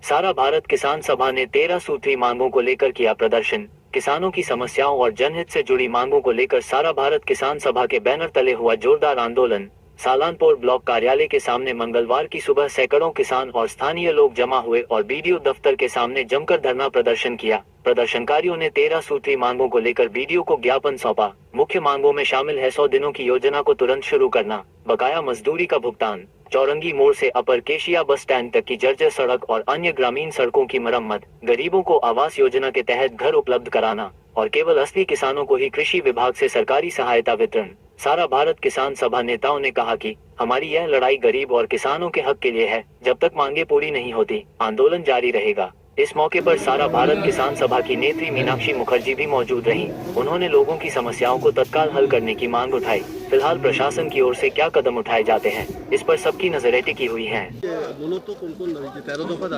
सारा भारत किसान सभा ने 13 सूत्री मांगों को लेकर किया प्रदर्शन। किसानों की समस्याओं और जनहित से जुड़ी मांगों को लेकर सारा भारत किसान सभा के बैनर तले हुआ जोरदार आंदोलन। सालानपुर ब्लॉक कार्यालय के सामने मंगलवार की सुबह सैकड़ों किसान और स्थानीय लोग जमा हुए और बीडीओ दफ्तर के सामने जमकर धरना प्रदर्शन किया। प्रदर्शनकारियों ने 13 सूत्री मांगों को लेकर बीडीओ को ज्ञापन सौंपा। मुख्य मांगों में शामिल है 100 दिनों की योजना को तुरंत शुरू करना, बकाया मजदूरी का भुगतान, चौरंगी मोड़ से अपर केशिया बस स्टैंड तक की जर्जर सड़क और अन्य ग्रामीण सड़कों की मरम्मत, गरीबों को आवास योजना के तहत घर उपलब्ध कराना और केवल असली किसानों को ही कृषि विभाग से सरकारी सहायता वितरण। सारा भारत किसान सभा नेताओं ने कहा कि हमारी यह लड़ाई गरीब और किसानों के हक के लिए है। जब तक मांगे पूरी नहीं होती, आंदोलन जारी रहेगा। इस मौके पर सारा भारत किसान सभा की नेत्री मीनाक्षी मुखर्जी भी मौजूद रहीं। उन्होंने लोगों की समस्याओं को तत्काल हल करने की मांग उठाई। फिलहाल प्रशासन की ओर से क्या कदम उठाए जाते हैं, इस पर सबकी नजरें टिकी हुई हैं।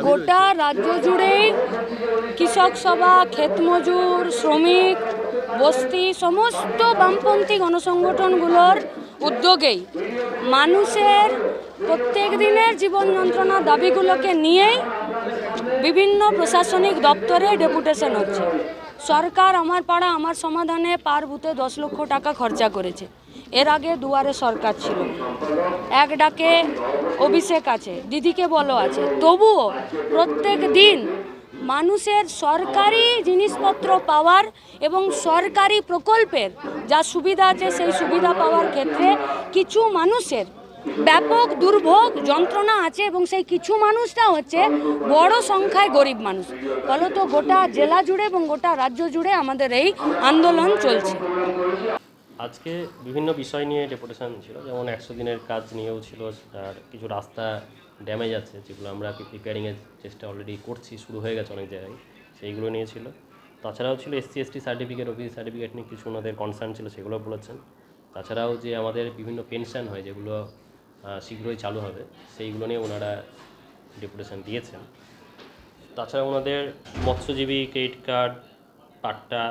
গোটা রাজ্য জুড়ে কৃষক সভা, ক্ষেত মজুর, শ্রমিক, বস্তি সমস্ত বামপন্থী গণসংগঠনগুলোর উদ্যোগেই মানুষের প্রত্যেক দিনের জীবন যন্ত্রণা দাবিগুলোকে নিয়েই বিভিন্ন প্রশাসনিক দপ্তরে ডেপুটেশন হচ্ছে। সরকার আমার পাড়া আমার সমাধানে পার বুথে 10 লক্ষ টাকা খরচা করেছে। এর আগে দুয়ারে সরকার ছিল, এক ডাকে অভিষেক আছে, দিদিকে বলো আছে। তবুও প্রত্যেক দিন মানুষের সরকারি জিনিসপত্র পাওয়ার এবং সরকারি প্রকল্পের যা সুবিধা আছে সেই সুবিধা পাওয়ার ক্ষেত্রে কিছু মানুষের ব্যাপক দুর্ভোগ যন্ত্রণা আছে এবং সেই কিছু মানুষটা হচ্ছে বড় সংখ্যায় গরিব মানুষ। ফলত গোটা জেলা জুড়ে এবং গোটা রাজ্য জুড়ে আমাদের এই আন্দোলন চলছে। আজকে বিভিন্ন বিষয় নিয়ে ডেপুটেশন ছিল, যেমন 100 দিনের কাজ নিয়েও ছিল, আর কিছু রাস্তা ড্যামেজ আছে যেগুলো আমরা প্রিপেয়ারিংয়ের চেষ্টা অলরেডি করছি, শুরু হয়ে গেছে অনেক জায়গায়, সেইগুলো নিয়ে ছিল। তাছাড়াও ছিল SC/ST সার্টিফিকেট, ওবিসি সার্টিফিকেট নিয়ে কিছু ওনাদের কনসার্ন ছিল, সেগুলো বলেছেন। তাছাড়াও যে আমাদের বিভিন্ন পেনশন হয় যেগুলো শীঘ্রই চালু হবে, সেইগুলো নিয়ে ওনারা ডেপুটেশন দিয়েছেন। তাছাড়া ওনাদের মৎস্যজীবী ক্রেডিট কার্ড, পাট্টা,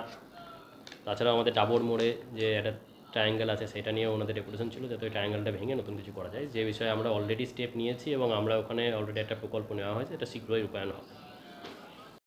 তাছাড়া আমাদের ডাবর মোড়ে যে একটা ট্রায়াঙ্গেল আছে সেটা নিয়ে ওনাদের ডেপুটেশন ছিল, যাতে ওই ট্রায়াঙ্গেলটা ভেঙে নতুন কিছু করা যায়, যে বিষয়ে আমরা অলরেডি স্টেপ নিয়েছি এবং আমরা ওখানে অলরেডি একটা প্রকল্প নেওয়া হয়েছে, এটা শীঘ্রই রূপায়ণ হবে।